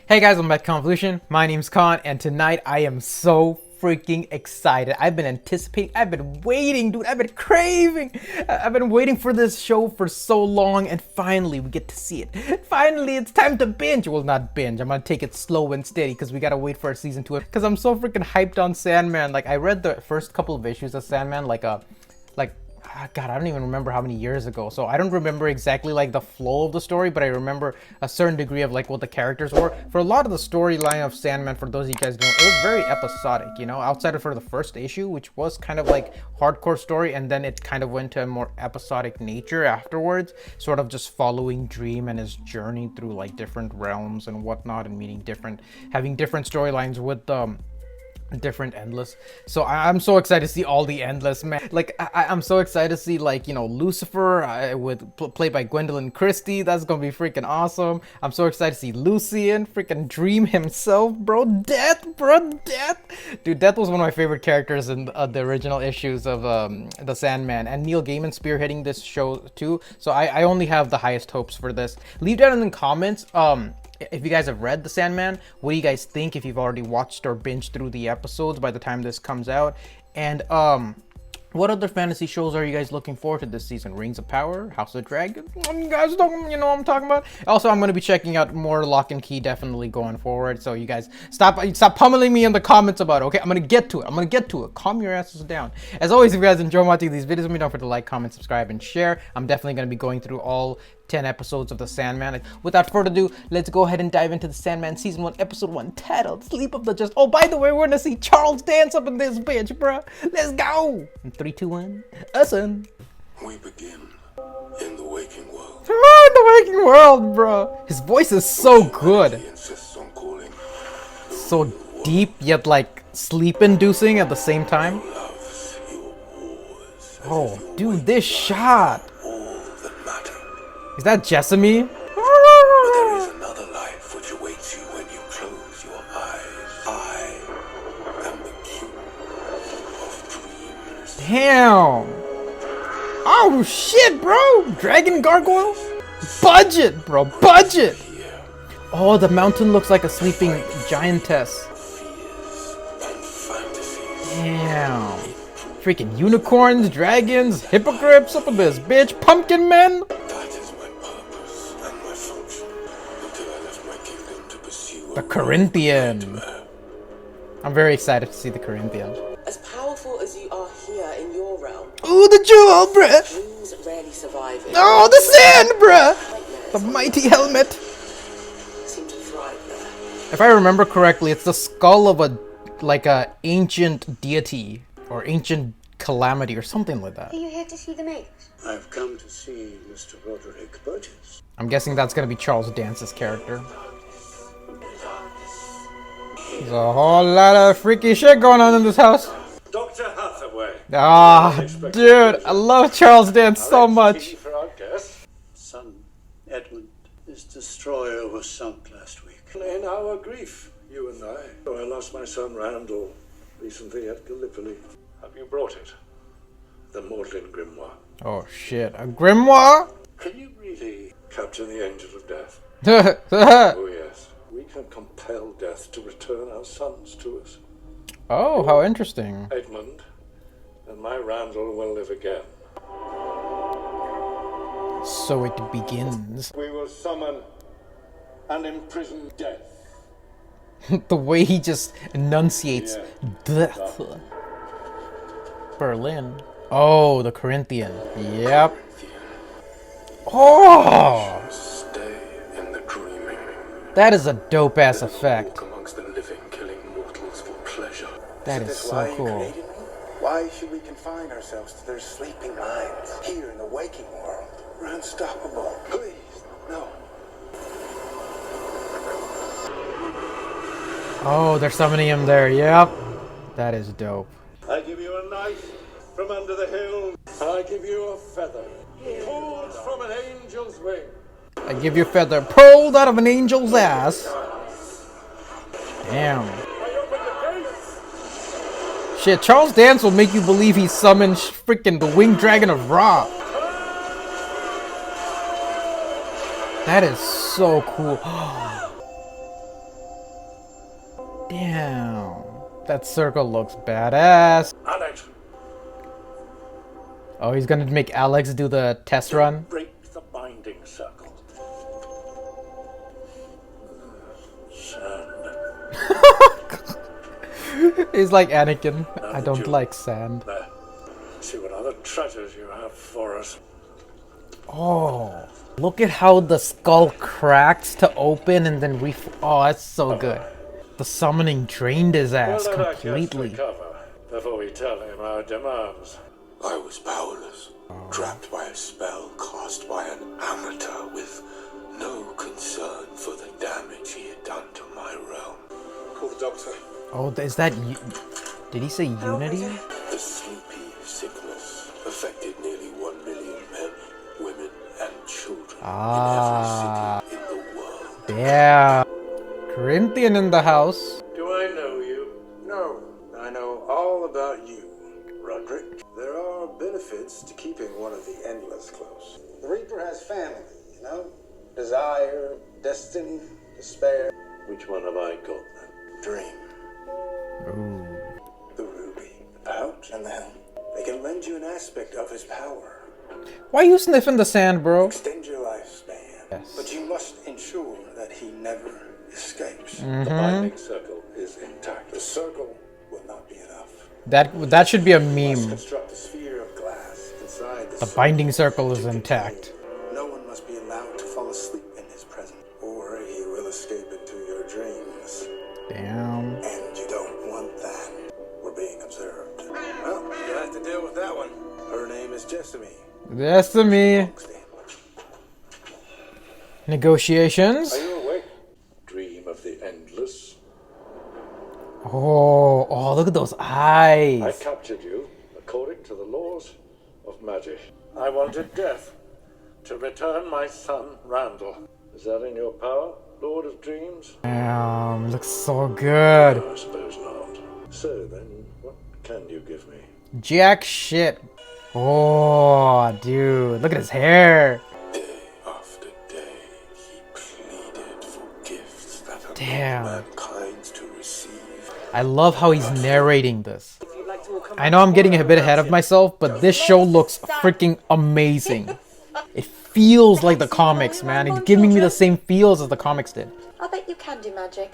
Hey guys, I'm at Khanvolution. My name's Khan, and tonight I am so freaking excited. I've been anticipating, I've been waiting, dude. I've been craving. I've been waiting for this show for so long, and finally we get to see it. Finally, it's time to binge. Well, not binge. I'm gonna take it slow and steady because we gotta wait for season 2. Because I'm so freaking hyped on Sandman. Like, I read the first couple of issues of Sandman, God, I don't even remember how many years ago. So I don't remember exactly like the flow of the story, but I remember a certain degree of like what the characters were. For a lot of the storyline of Sandman, for those of you guys don't, it was very episodic, you know, outside of for the first issue, which was kind of like hardcore story, and then it kind of went to a more episodic nature afterwards, sort of just following Dream and his journey through like different realms and whatnot, and having different storylines with different Endless. So I'm so excited to see all the Endless, man. Like I'm so excited to see, like, you know, Lucifer played by Gwendolyn Christie. That's gonna be freaking awesome. I'm so excited to see Lucian, freaking Dream himself, bro. Death. Dude, Death was one of my favorite characters in the original issues of the Sandman, and Neil Gaiman spearheading this show too. So I only have the highest hopes for this. Leave down in the comments if you guys have read The Sandman, what do you guys think if you've already watched or binged through the episodes by the time this comes out? And what other fantasy shows are you guys looking forward to this season? Rings of Power, House of Dragon? You guys don't, you know what I'm talking about? Also, I'm going to be checking out more Lock and Key definitely going forward. So you guys stop pummeling me in the comments about it, okay? I'm going to get to it. Calm your asses down. As always, if you guys enjoy watching these videos, don't forget to like, comment, subscribe, and share. I'm definitely going to be going through all 10 episodes of The Sandman. Without further ado, let's go ahead and dive into The Sandman Season 1, Episode 1, titled Sleep of the Just. Oh, by the way, we're gonna see Charles dance up in this bitch, bruh. Let's go! In 3, 2, 1, Asan. We begin in the waking world. In the waking world, bro. His voice is so good. He insists on calling So deep, yet like sleep-inducing at the same time. loves your wars. Oh, dude, this shot. All that matter. Is that Jessamy? But there is another life which awaits you when you close your eyes. I am the king of dreams. Damn. Oh shit, bro. Dragon gargoyles? Budget, bro. Budget. Here, Oh, the mountain looks like a sleeping giantess. fears and fantasies. Damn. Freaking unicorns, dragons, hippogriffs up in this bitch. Pumpkin men. That is my purpose and my function. Until I left my kingdom to pursue The a Corinthian. nightmare. I'm very excited to see the Corinthian. As powerful as you are here in your realm, Ooh, the jewel, bruh. dreams rarely survive it. Oh, the sand, bruh. Nightmares The mighty helmet. seem to thrive there. If I remember correctly, it's the skull of a ancient deity or ancient calamity or something like that. Are you here to see the maids? I've come to see Mr. Roderick Burgess. I'm guessing that's gonna be Charles Dance's character. There's a whole lot of freaky shit going on in this house. Dr. Hathaway. Ah, dude, I love Charles Dance so much. For our guest. Son Edmund, his destroyer was sunk last week. In our grief, you and I lost my son Randall recently at Gallipoli. Have you brought it? The Maudlin Grimoire. Oh shit, a grimoire? Can you really capture the angel of death? Oh, Oh yes. We can compel death to return our sons to us. how interesting. Edmund and my Randall will live again. So it begins. We will summon and imprison death. The way he just enunciates Yeah. death. Berlin. Oh, the Corinthian. Yep. Oh, Stay in the dreaming. that is a dope ass effect. Walk amongst the living, killing mortals for pleasure. That is so cool. Why should we confine ourselves to their sleeping minds here in the waking world? We're unstoppable. Please, no. Oh, they're summoning him there. Yep. That is dope. I give you a knife from under the hill, and I give you a feather pulled from an angel's wing. I give you a feather pulled out of an angel's ass. Damn. I open the gates. Shit, Charles Dance will make you believe he summoned freaking the winged dragon of Ra. That is so cool. Damn. That circle looks badass. Alex, Oh, he's gonna make Alex do the test run? break the binding circle. Sand. He's like Anakin. I the don't jewel. like sand. There. See what other treasures you have for us. Oh, look at how the skull cracks to open and then oh, that's so good. The summoning drained his ass Well, let our guest completely. recover before we tell him our demands. I was powerless, trapped by a spell cast by an amateur with no concern for the damage he had done to my realm. Call the doctor. Oh, is that did he say Unity? The sleepy sickness affected nearly 1 million men, women, and children Ah. in every city in the world. Yeah. Corinthian in the house. Do I know you? No, I know all about you, Roderick. There are benefits to keeping one of the Endless close. The Reaper has family, you know? Desire, destiny, despair, Which one have I got then? dream. The ruby, the pouch, and the helm. They can lend you an aspect of his power. Why you sniffing the sand, bro? Extend your lifespan. Yes. But you must ensure that he never escapes. The binding circle is intact. The circle will not be enough. That should be a Must meme. construct a sphere of glass inside The binding circle is intact. No one must be allowed to fall asleep in his presence, or he will escape into your dreams. Damn. And you don't want that. We're being observed. Well, you'll have to deal with that one. Her name is Jessamy. That's to me. Negotiations. Are you awake? Dream of the endless. Oh, look at those I eyes. captured you according to the laws of magic. I wanted death to return my son, Randall. Is that in your power, Lord of Dreams? Damn, looks so good. I suppose not. So then, what can you give me? Jack shit. Oh, dude, look at his hair. Day after day, he pleaded for gifts that are Damn. not mankind's to receive. I love how he's narrating this. I know I'm getting a bit ahead of myself, but this show looks freaking amazing. It feels like the comics, man. It's giving me the same feels as the comics did. I'll bet you can do magic,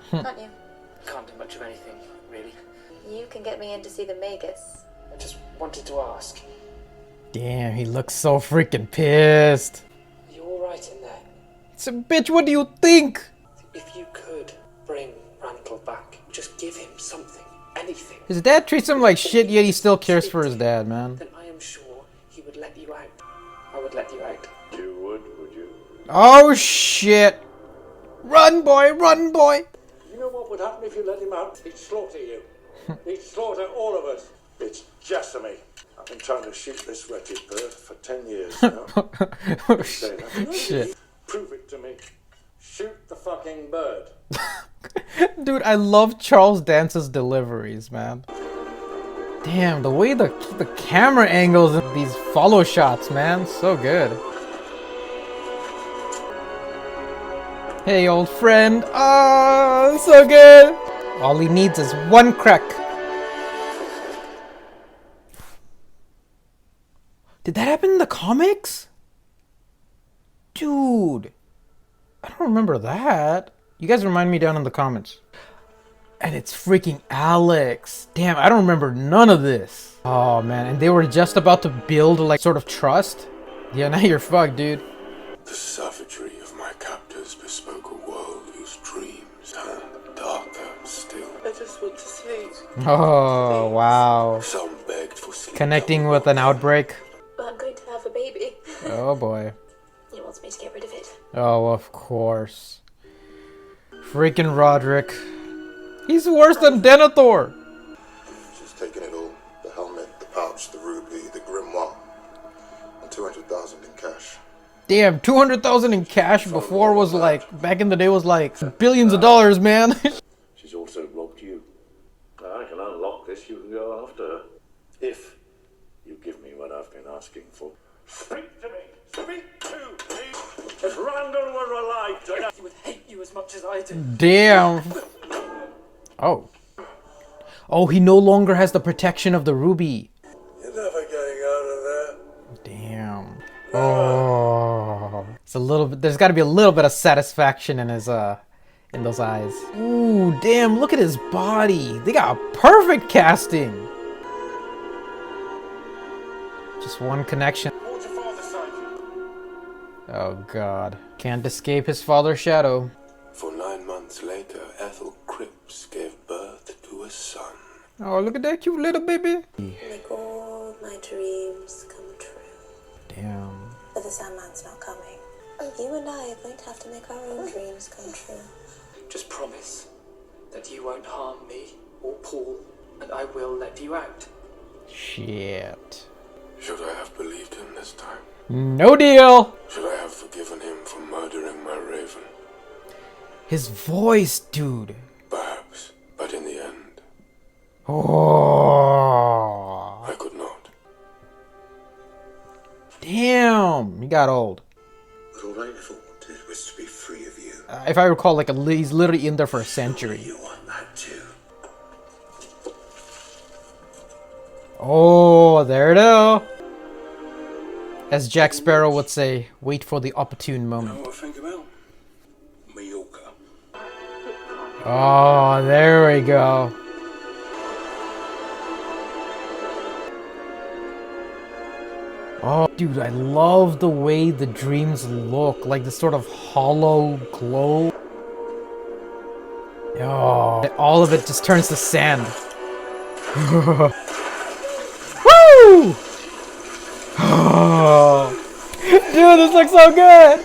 can't you? Can't do much of anything, really. You can get me in to see the Magus. I just wanted to ask. Damn, he looks so freaking pissed. Are you alright in there? So, bitch, what do you think? If you could bring Randall back, just give him something, anything, His dad treats him like shit, yet he still cares for his dad, man. then I am sure he would let you out. I would let you out. You would you? Oh, shit. Run, boy, run, boy. You know what would happen if you let him out? He'd slaughter you. He'd slaughter all of us. It's Jessamy. I've been trying to shoot this wretched bird for 10 years now. Oh, Say that. shit. Prove it to me. Shoot the fucking bird. Dude, I love Charles Dance's deliveries, man. Damn, the way the camera angles in these follow shots, man, so good. Hey, old friend. Oh, so good. All he needs is one crack. Did that happen in the comics? Dude, I don't remember that. You guys remind me down in the comments. And it's freaking Alex. Damn, I don't remember none of this. Oh man, and they were just about to build like sort of trust. Yeah, now you're fucked, dude. The savagery of my captors bespoke a world whose dreams turned darker still. I just want to sleep. Oh, wow. Some begged for sleep. Connecting with an outbreak. But I'm going to have a baby. Oh boy. He wants me to get rid of it. Oh, of course. Freaking Roderick. He's worse than Denethor. She's taken it all. The helmet, the pouch, the ruby, the grimoire. And 200,000 in cash. Damn, 200,000 in cash before was like, back in the day was like billions of dollars, man. She's also robbed you. I can unlock this. You can go after her. If you give me what I've been asking for. Speak to me. Speak to me. If Randall were alive today. He would hate you as much as I do. Damn. Oh. Oh, he no longer has the protection of the ruby. You're never getting out of there. Damn. Oh. It's a little bit, there's gotta be a little bit of satisfaction in his, in those eyes. Ooh, damn, look at his body. They got perfect casting. Just one connection. What's your father's side? Oh god. Can't escape his father's shadow. For 9 months later, Ethel Cripps gave birth to a son. Oh, look at that cute little baby. Make all my dreams come true. Damn. But the Sandman's not coming. You and I are going to have to make our own dreams come true. Just promise that you won't harm me or Paul, and I will let you out. Shit. Should I have believed him this time? No deal. Should I have forgiven him for murdering my raven? His voice, dude. Perhaps, but in the end, Oh. I could not. Damn. He got old. All I ever wanted was to be free of you. If I recall, like he's literally in there for a century. You want that too. Oh, there it is. As Jack Sparrow would say, wait for the opportune You know moment. what I think about? Mediocre. Oh, there we go. Oh, dude, I love the way the dreams look. Like this sort of hollow glow. Oh, all of it just turns to sand. Woo! Oh. Dude, this looks so good!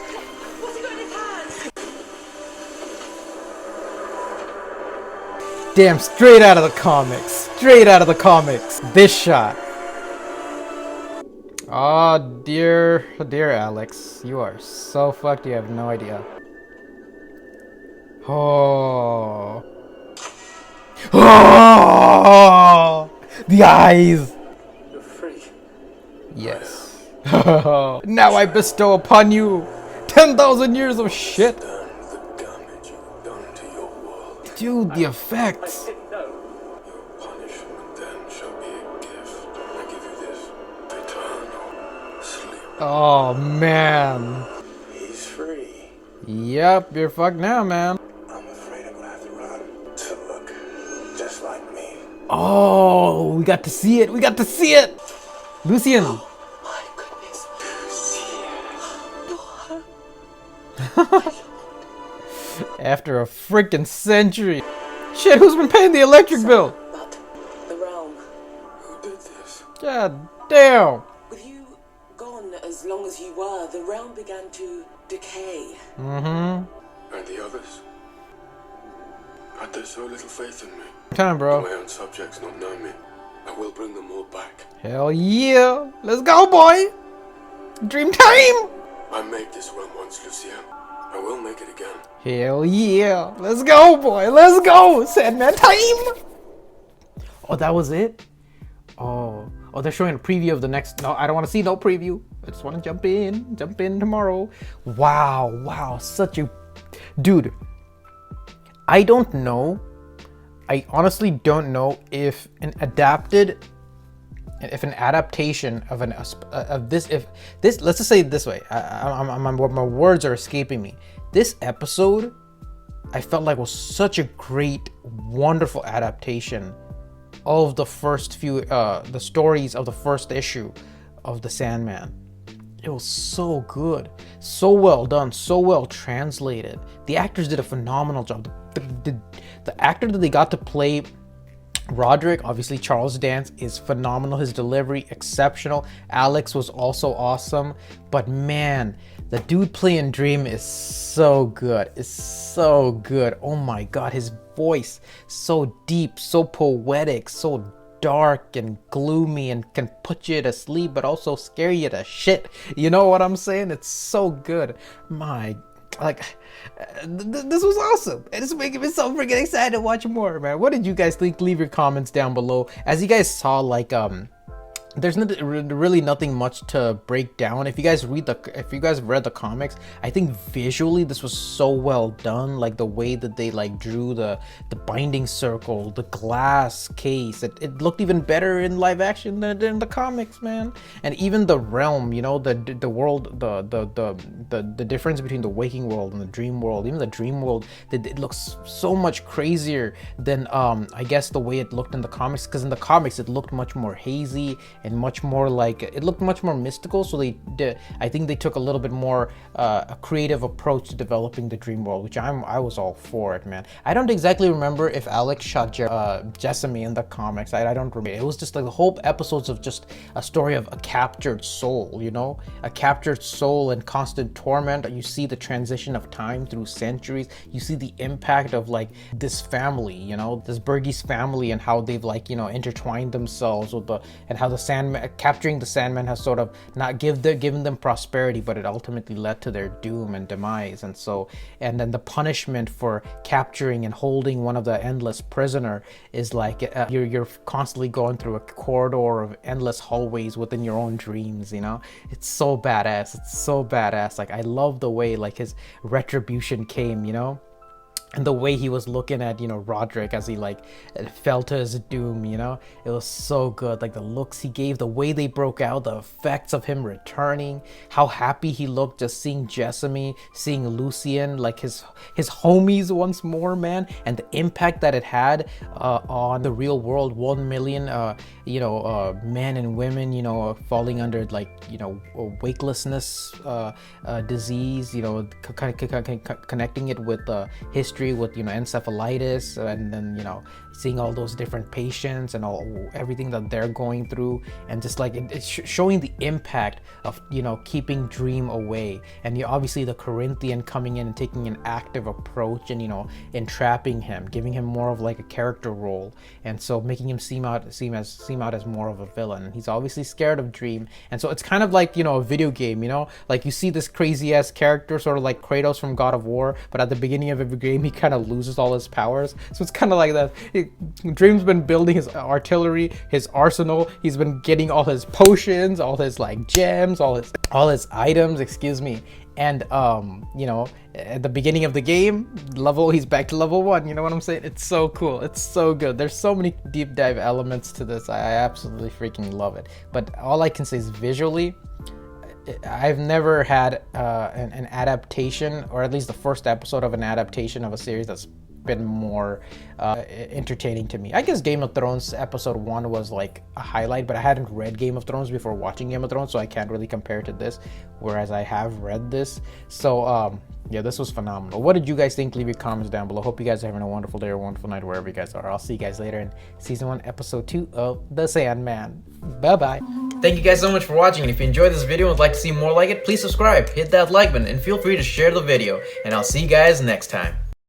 Damn, straight out of the comics. Straight out of the comics. This shot. Oh, dear Alex. You are so fucked, you have no idea. Oh. Oh! The eyes! You're free. Yes. Now I bestow upon you 10,000 years of shit. Done the damage you've done to your world. Dude, the effects. Didn't know. Your punishment then shall be a gift. I give you this eternal sleep. Oh, man. He's free. Yep, you're fucked now, man. I'm afraid I'm gonna have to run to look just like me. Oh, we got to see it. We got to see it. Lucian. My goodness. After a freaking century. Shit, who's been paying the electric bill? But the realm, Who did this? God damn. with you gone as long as you were, the realm began to decay. Mm-hmm. And the others? Had they so little faith in me? Time, bro. My own subjects not know me. I will bring them all back. Hell yeah. Let's go, boy. Dream time. I made this run once, Lucien. I will make it again. Hell yeah. Let's go, boy. Let's go. Sandman time. Oh, that was it? Oh, they're showing a preview of the next. No, I don't want to see no preview. I just want to jump in tomorrow. Wow. Such a. Dude, I don't know. I honestly don't know if an adaptation of this, let's just say it this way. My words are escaping me. This episode, I felt like was such a great, wonderful adaptation of the first few, the stories of the first issue of the Sandman. It was so good, so well done, so well translated. The actors did a phenomenal job. The actor that they got to play Roderick, obviously Charles Dance, is phenomenal. His delivery, exceptional. Alex was also awesome. But man, the dude playing Dream is so good. It's so good. Oh my god, his voice, so deep, so poetic, so dark and gloomy, and can put you to sleep but also scare you to shit. You know what I'm saying? It's so good. This was awesome, and it's making me so freaking excited to watch more, man. What did you guys think? Leave your comments down below. As you guys saw, there's really nothing much to break down. If you guys read read the comics, I think visually this was so well done. Like the way that they like drew the binding circle, the glass case, it looked even better in live action than in the comics, man. And even the realm, you know, the world, the difference between the waking world and the dream world, even the dream world, it looks so much crazier than I guess the way it looked in the comics, because in the comics it looked much more hazy and much more like, it looked much more mystical. So I think they took a little bit more a creative approach to developing the dream world, which I was all for it, man. I don't exactly remember if Alex shot Jessamy in the comics. I don't remember. It was just like the whole episodes of just a story of a captured soul, you know, a captured soul in constant torment. You see the transition of time through centuries. You see the impact of like this family, you know, this Burgess family, and how they've like, you know, intertwined themselves with and how the Sandman, capturing the Sandman has sort of not given them prosperity, but it ultimately led to their doom and demise. And so, and then the punishment for capturing and holding one of the endless prisoner is like you're constantly going through a corridor of endless hallways within your own dreams, you know. It's so badass. It's so badass. Like I love the way like his retribution came, you know, and the way he was looking at, you know, Roderick as he like fell to his doom, you know. It was so good. Like the looks he gave, the way they broke out, the effects of him returning, how happy he looked just seeing Jessamy, seeing Lucien, like his homies once more, man. And the impact that it had on the real world. 1 million you know, men and women, you know, falling under like, you know, weightlessness disease, you know, connecting it with history, with, you know, encephalitis, and then, you know, seeing all those different patients and everything that they're going through, and just like it's showing the impact of, you know, keeping Dream away. And you obviously the Corinthian coming in and taking an active approach and, you know, entrapping him, giving him more of like a character role, and so making him seem out as more of a villain. And he's obviously scared of Dream, and so it's kind of like, you know, a video game, you know, like you see this crazy ass character sort of like Kratos from God of War, but at the beginning of every game he kind of loses all his powers. So it's kind of like that. Dream's been building his artillery, his arsenal. He's been getting all his potions, all his like gems, all his items, excuse me. And you know, at the beginning of the game, he's back to level 1. You know what I'm saying? It's so cool. It's so good. There's so many deep dive elements to this. I absolutely freaking love it. But all I can say is visually, I've never had an adaptation, or at least the first episode of an adaptation of a series that's been more entertaining to me. I guess Game of Thrones episode 1 was like a highlight, but I hadn't read Game of Thrones before watching Game of Thrones, so I can't really compare to this, whereas I have read this. So yeah, this was phenomenal. What did you guys think? Leave your comments down below. Hope you guys are having a wonderful day or a wonderful night wherever you guys are. I'll see you guys later in season 1 episode 2 of The Sandman. Bye bye. Thank you guys so much for watching, and if you enjoyed this video and would like to see more like it, please subscribe, hit that like button, and feel free to share the video, and I'll see you guys next time.